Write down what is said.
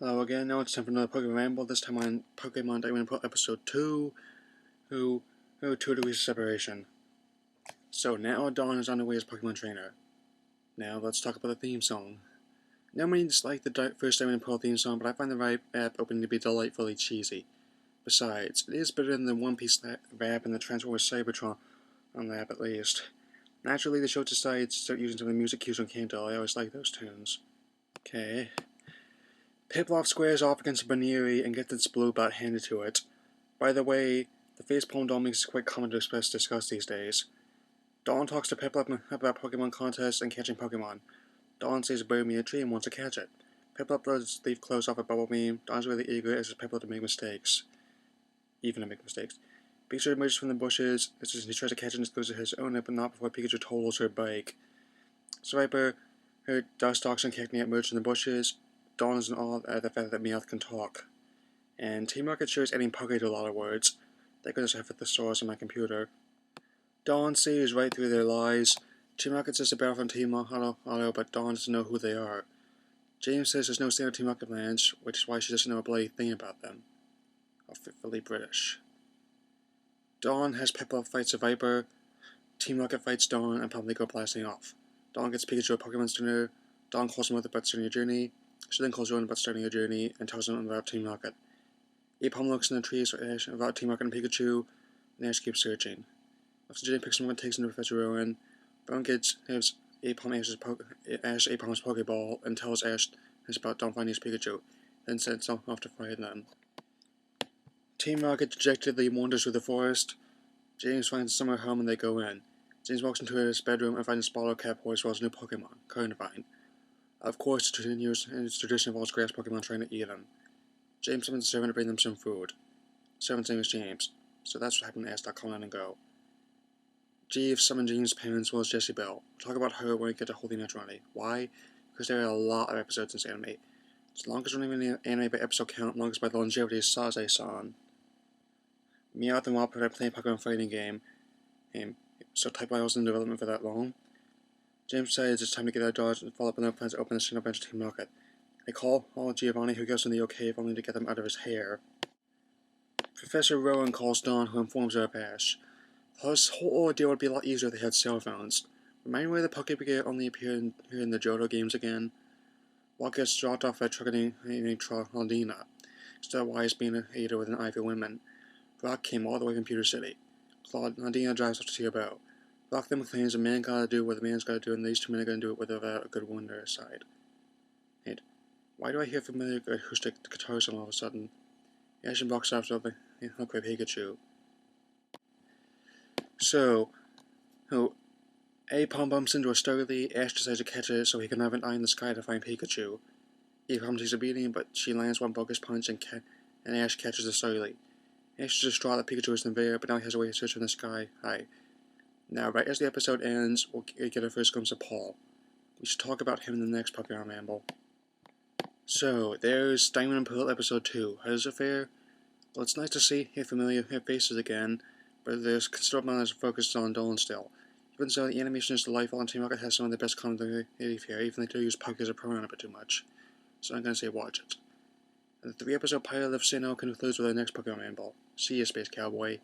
Hello again, now it's time for another Pokemon Ramble, this time on Pokemon Diamond and Pearl Episode 2, 2 degrees of separation. So now Dawn is on her way as Pokemon Trainer. Now let's talk about the theme song. No many dislike the first Diamond and Pearl theme song, but I find the rap opening to be delightfully cheesy. Besides, it is better than the One Piece rap and the Transformers Cybertron rap at least. Naturally, the show decides to start using some of the music cues from Kanto. I always like those tunes. Okay. Piplup squares off against Baneri and gets its blue bat handed to it. By the way, the facepalm doll makes it quite common to express disgust these days. Dawn talks to Piplup about Pokemon contests and catching Pokemon. Dawn sees a bird near a tree and wants to catch it. Piplup does leave close off a bubble beam. Dawn's really eager as Piplup to make mistakes. Pikachu emerges from the bushes as he tries to catch it and goes to his own but not before Pikachu totals her bike. Swiper, her Dustox and Cacnea emerge from the bushes. Dawn is in awe at the fact that Meowth can talk. And Team Rocket sure is adding Poké to a lot of words. Thank goodness I have the source on my computer. Dawn sees right through their lies. Team Rocket says to battle from Team Auto, but Dawn doesn't know who they are. James says there's no standard Team Rocket branch, which is why she doesn't know a bloody thing about them. Fully British. Dawn has Piplup fights a Viper. Team Rocket fights Dawn and promptly go blasting off. Dawn gets Pikachu a Pokemon Trainer. Dawn calls him out about starting a journey. She then calls Rowan about starting a journey and tells him about Team Rocket. Apom looks in the trees for Ash about Team Rocket and Pikachu, and Ash keeps searching. After Jenny picks him up and takes him to Professor Rowan, Rowan gives Apom Ash Apom's Pokeball and tells Ash about Dawn finding his Pikachu, then sends off to find them. Team Rocket dejectedly wanders through the forest. James finds a summer home and they go in. James walks into his bedroom and finds a Spottle Cap Horse as well as a new Pokemon, Carnivine. Of course, it continues in its tradition of all grass Pokemon trying to eat them. James summons a servant to bring them some food. The servant's name is James, so that's what happened to Ask.com and go. Jeeves summoned James' parents as well as Jessie Bell. We'll talk about her when we get to Holy Matronity. Why? Because there are a lot of episodes in this anime. It's the longest running anime by episode count, longest by the longevity is Saze-san. Meowth and Wildpert are playing Pokemon fighting game, so Type Y wasn't in development for that long. James decides it's time to get out of Dodge and follow up on their plans to open the signal bench to Team Rocket. They call Giovanni, who gives them the okay, if only to get them out of his hair. Professor Rowan calls Dawn, who informs her of Ash. This whole ordeal would be a lot easier if they had cell phones. Remind me why the Pokéball only appear here in the Johto games again. Walt gets dropped off at truck named Trondina. Instead of Wise being a hater with an eye for women. Brock came all the way from Pewter City. Claudina drives off to see her bow. Brock then claims a man gotta do what a man's gotta do, and these two men are gonna do it without a good woman on their side. And why do I hear familiar acoustic guitars all of a sudden? Ash and Brock stops up and look like Pikachu. So, Apom bumps into a Starly. Ash decides to catch it so he can have an eye in the sky to find Pikachu. Apom takes a beating, but she lands one bogus punch and Ash catches the Starly. Ash is distraught that Pikachu isn't there, but now he has a way to search in the sky. Now, right as the episode ends, we'll get our first glimpse of Paul. We should talk about him in the next Pokemon Ramble. So, there's Diamond and Pearl Episode 2. How does it fare? Well, it's nice to see familiar faces again, but there's considerable amount of focus on Dolan still. Even so, the animation is delightful and Team Rocket has some of the best continuity here, even if they do use Poké as a pronoun a bit too much. So I'm gonna say watch it. And the 3-episode pilot of Sinnoh concludes with our next Pokemon Ramble. See ya, Space Cowboy.